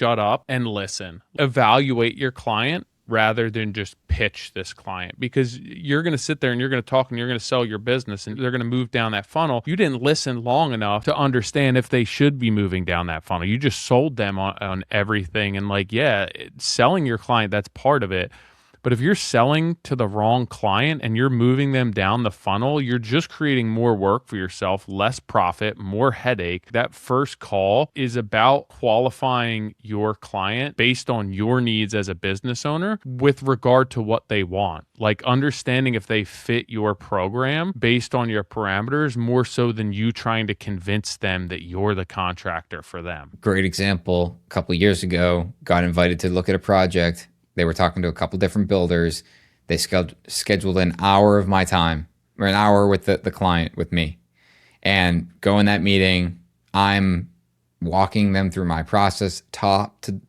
shut up and listen. Evaluate your client rather than just pitch this client, because you're going to sit there and you're going to talk and you're going to sell your business and they're going to move down that funnel. You didn't listen long enough to understand if they should be moving down that funnel. You just sold them on everything. And like, yeah, selling your client, that's part of it. But if you're selling to the wrong client and you're moving them down the funnel, you're just creating more work for yourself, less profit, more headache. That first call is about qualifying your client based on your needs as a business owner with regard to what they want. Like understanding if they fit your program based on your parameters more so than you trying to convince them that you're the contractor for them. Great example. A couple of years ago, got invited to look at a project. They were talking to a couple different builders. They scheduled an hour of my time, or an hour with the client, with me. And go in that meeting, I'm walking them through my process, top to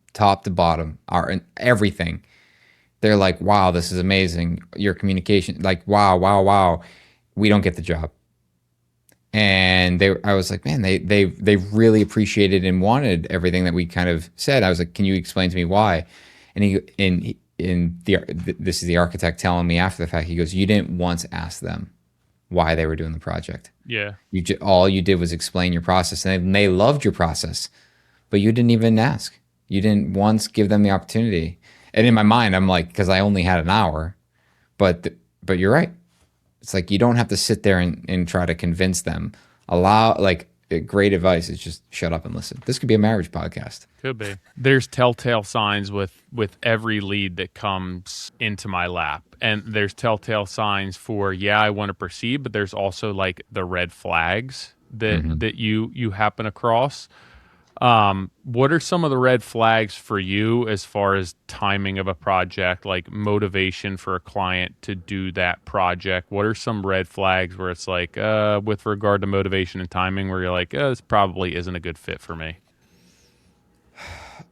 bottom, everything. They're like, wow, this is amazing. Your communication, like, wow. We don't get the job. And I was like, man, they really appreciated and wanted everything that we kind of said. I was like, can you explain to me why? And this is the architect telling me after the fact. He goes, you didn't once ask them why they were doing the project. Yeah. All you did was explain your process, and they loved your process, but you didn't even ask. You didn't once give them the opportunity. And in my mind, I'm like, because I only had an hour, but you're right. It's like, you don't have to sit there and try to convince them. Great advice is just shut up and listen. This could be a marriage podcast. Could be. There's telltale signs with every lead that comes into my lap. And there's telltale signs for, yeah, I want to proceed, but there's also like the red flags that you happen across. What are some of the red flags for you as far as timing of a project, like motivation for a client to do that project? What are some red flags where it's like, with regard to motivation and timing, where you're like, this probably isn't a good fit for me?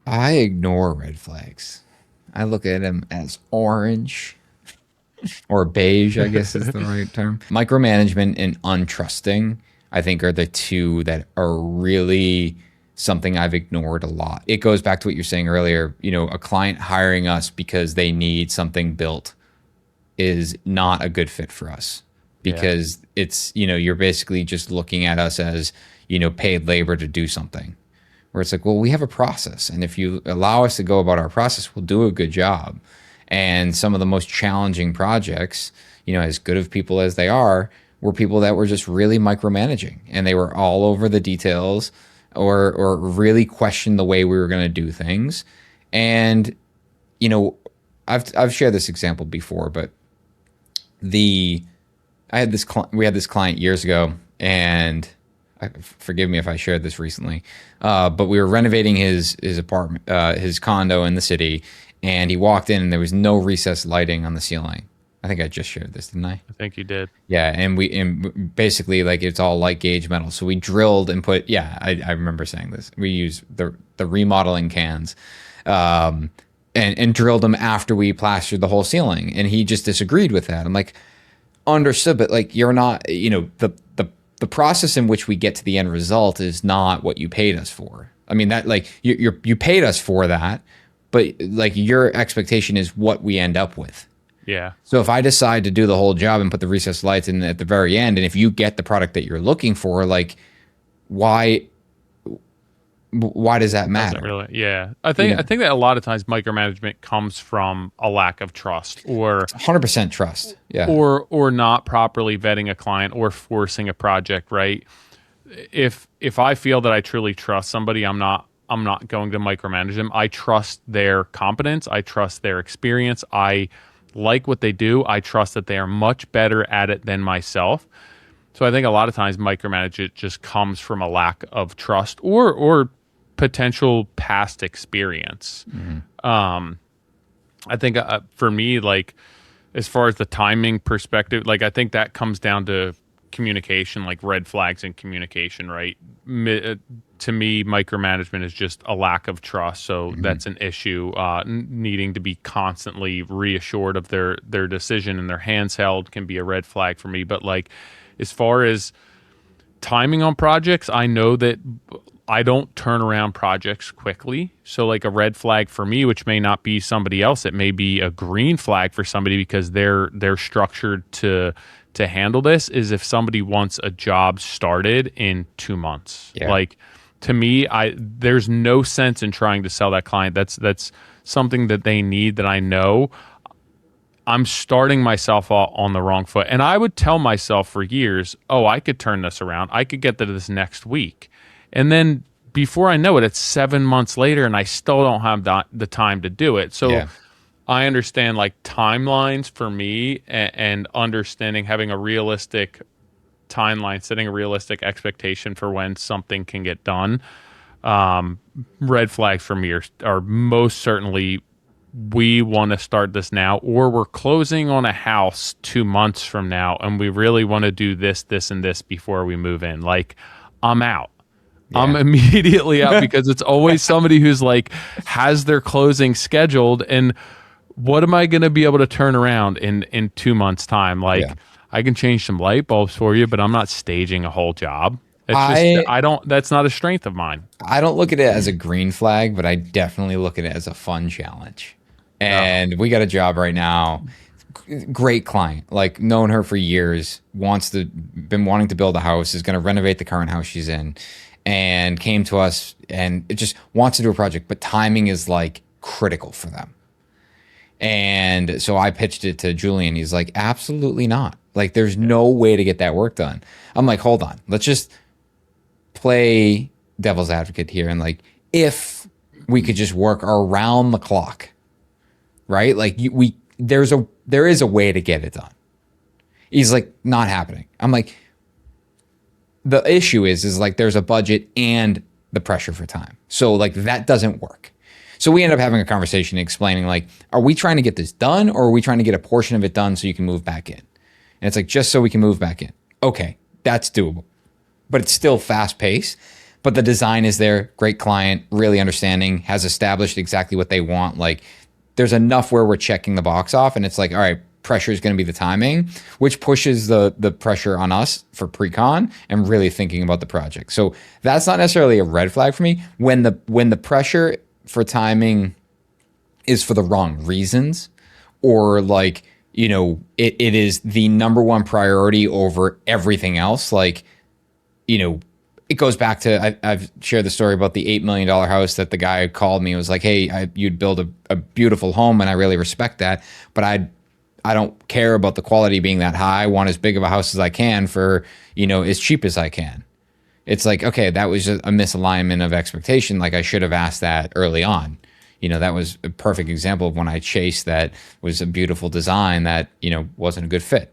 I ignore red flags. I look at them as orange or beige, I guess is the right term. Micromanagement and untrusting, I think, are the two that are really something I've ignored a lot. It goes back to what you're saying earlier. A client hiring us because they need something built is not a good fit for us, because it's, you're basically just looking at us as, paid labor to do something, where it's like, well, we have a process. And if you allow us to go about our process, we'll do a good job. And some of the most challenging projects, as good of people as they are, were people that were just really micromanaging, and they were all over the details, or really question the way we were going to do things. And, I've shared this example before, but we had this client years ago, and forgive me if I shared this recently, but we were renovating his apartment, his condo in the city, and he walked in and there was no recessed lighting on the ceiling. I think I just shared this, didn't I? I think you did. Yeah, and basically, like, it's all light gauge metal. So we drilled and put. Yeah, I remember saying this. We used the remodeling cans, and drilled them after we plastered the whole ceiling. And he just disagreed with that. I'm like, understood, but like, you're not. The process in which we get to the end result is not what you paid us for. I mean, that, like, you paid us for that, but like, your expectation is what we end up with. Yeah. So if I decide to do the whole job and put the recessed lights in at the very end, and if you get the product that you're looking for, like, why does that matter? Really, yeah. I think that a lot of times micromanagement comes from a lack of trust, or 100% trust. Yeah. Or not properly vetting a client, or forcing a project, right? If I feel that I truly trust somebody, I'm not going to micromanage them. I trust their competence. I trust their experience. I like what they do. I trust that they are much better at it than myself. So I think a lot of times micromanagement just comes from a lack of trust, or potential past experience. I think for me, like, as far as the timing perspective, like, I think that comes down to communication, like red flags in communication, right? To me, micromanagement is just a lack of trust. So that's an issue. Needing to be constantly reassured of their decision and their hands held can be a red flag for me. But like, as far as timing on projects, I know that I don't turn around projects quickly. So like a red flag for me, which may not be somebody else, it may be a green flag for somebody because they're structured to handle this, is if somebody wants a job started in 2 months. Yeah. Like to me, there's no sense in trying to sell that client. That's something that they need, that I know I'm starting myself on the wrong foot. And I would tell myself for years, oh, I could turn this around. I could get to this next week. And then before I know it, it's 7 months later and I still don't have the time to do it. So Yeah. I understand like timelines for me, and understanding, having a realistic timeline, setting a realistic expectation for when something can get done. Red flags for me are most certainly, we want to start this now, or we're closing on a house 2 months from now and we really want to do this, this, and this before we move in. Like, I'm out. Yeah. I'm immediately out because it's always somebody who's like has their closing scheduled, and what am I going to be able to turn around in 2 months time? Like, Yeah. I can change some light bulbs for you, but I'm not staging a whole job. It's I that's not a strength of mine. don't look at it as a green flag, but I definitely look at it as a fun challenge. And we got a job right now. Great client, like known her for years, been wanting to build a house, is going to renovate the current house she's in, and came to us and it just wants to do a project, but timing is like critical for them. And so I pitched it to Julian. He's like, absolutely not. Like, there's no way to get that work done. I'm like, hold on, let's just play devil's advocate here. And like, if we could just work around the clock, right? Like there is a way to get it done. He's like, not happening. I'm like, the issue is like there's a budget and the pressure for time. So like that doesn't work. So we end up having a conversation explaining like, are we trying to get this done, or are we trying to get a portion of it done so you can move back in? And it's like, just so we can move back in. Okay, that's doable. But it's still fast paced. But the design is there, great client, really understanding, has established exactly what they want. Like, there's enough where we're checking the box off, and it's like, all right, pressure is going to be the timing, which pushes the pressure on us for pre-con and really thinking about the project. So that's not necessarily a red flag for me. When the pressure for timing is for the wrong reasons, or like, you know, it is the number one priority over everything else. Like, you know, it goes back to, I've shared the story about the $8 million house that the guy called me and was like, hey, you'd build a beautiful home and I really respect that, but I don't care about the quality being that high. I want as big of a house as I can for, you know, as cheap as I can. It's like, okay, that was just a misalignment of expectation. Like, I should have asked that early on. You know, that was a perfect example of when I chased that was a beautiful design that, you know, wasn't a good fit.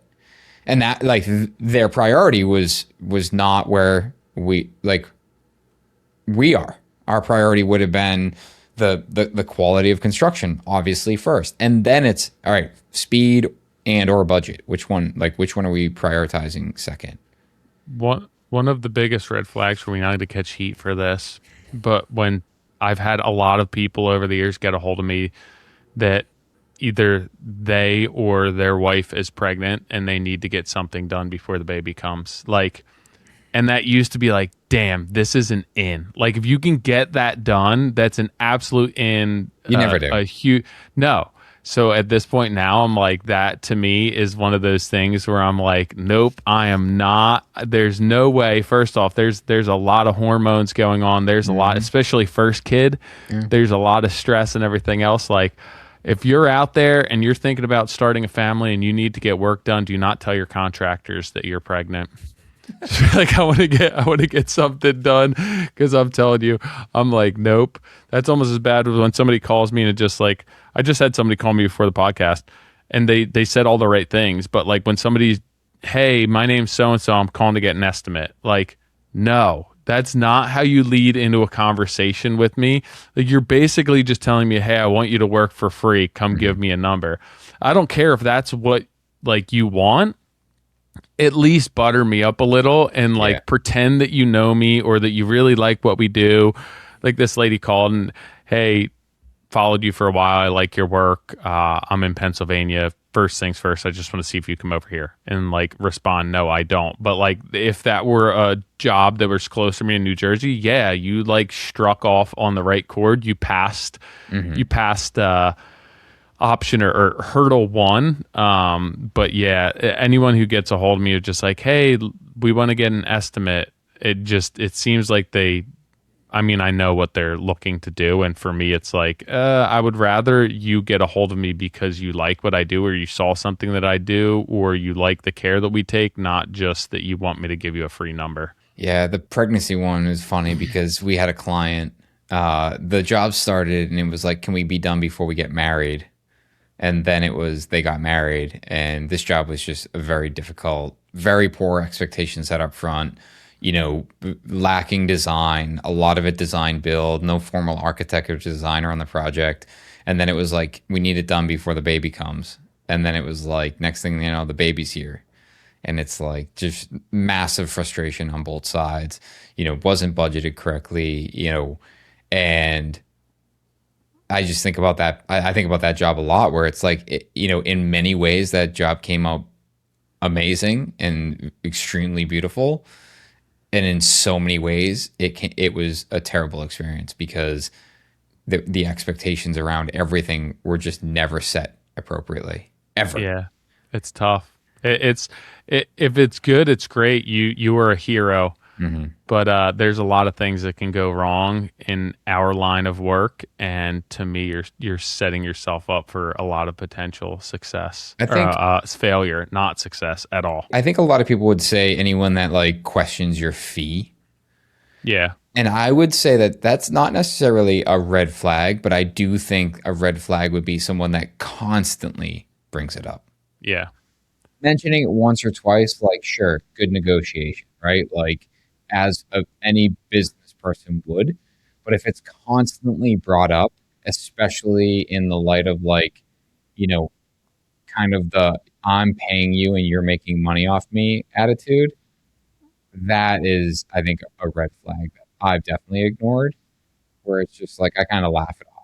And that, like, their priority was not where we are. Our priority would have been the quality of construction, obviously, first. And then it's, all right, speed and or budget. Which one are we prioritizing second? One of the biggest red flags for me, not to catch heat for this, but when I've had a lot of people over the years get a hold of me that either they or their wife is pregnant and they need to get something done before the baby comes. Like, and that used to be like, damn, this is an in. Like, if you can get that done, that's an absolute in. You never do. A huge no. So at this point now, I'm like, that to me is one of those things where I'm like, nope, I am not. There's no way. First off, there's a lot of hormones going on. There's a lot, especially first kid. There's a lot of stress and everything else. Like, if you're out there and you're thinking about starting a family and you need to get work done, do not tell your contractors that you're pregnant. Like, I want to get something done, because I'm telling you, I'm like, nope. That's almost as bad as when somebody calls me and it just like, I just had somebody call me before the podcast and they said all the right things, but like when somebody's, hey, my name's so and so, I'm calling to get an estimate. Like, no, that's not how you lead into a conversation with me. Like, you're basically just telling me, hey, I want you to work for free. Come give me a number. I don't care if that's what like you want. At least butter me up a little and like pretend that you know me or that you really like what we do. Like, this lady called and, hey, followed you for a while. I like your work. I'm in Pennsylvania. first things first, I just want to see if you come over here, and like respond, no, I don't. But like if that were a job that was close to me in New Jersey, yeah, you like struck off on the right chord. You passed option or hurdle one. But yeah, anyone who gets a hold of me is just like, hey, we want to get an estimate. It seems like I mean, I know what they're looking to do. And for me, it's like, I would rather you get a hold of me because you like what I do, or you saw something that I do, or you like the care that we take, not just that you want me to give you a free number. Yeah, the pregnancy one is funny because we had a client. The job started and it was like, can we be done before we get married? And then it was, they got married. And this job was just a very difficult, very poor expectations set up front, lacking design, a lot of it design build, no formal architect or designer on the project. And then it was like, we need it done before the baby comes. And then it was like, next thing you know, the baby's here. And it's like just massive frustration on both sides, wasn't budgeted correctly, and I just think about that. I think about that job a lot where it's like, in many ways that job came out amazing and extremely beautiful. And in so many ways, it was a terrible experience because the expectations around everything were just never set appropriately, ever. Yeah, it's tough. If it's good, it's great. You are a hero. But there's a lot of things that can go wrong in our line of work, and to me, you're setting yourself up for a lot of potential success. I think Failure, not success at all. I think a lot of people would say anyone that like questions your fee. Yeah, And I would say that that's not necessarily a red flag, but I do think a red flag would be someone that constantly brings it up. yeah, Mentioning it once or twice, like, sure, good negotiation, right? Like, any business person would. But if it's constantly brought up, especially in the light of like, kind of the I'm paying you and you're making money off me attitude, that is, I think, a red flag that I've definitely ignored, where it's just like, I kind of laugh it off.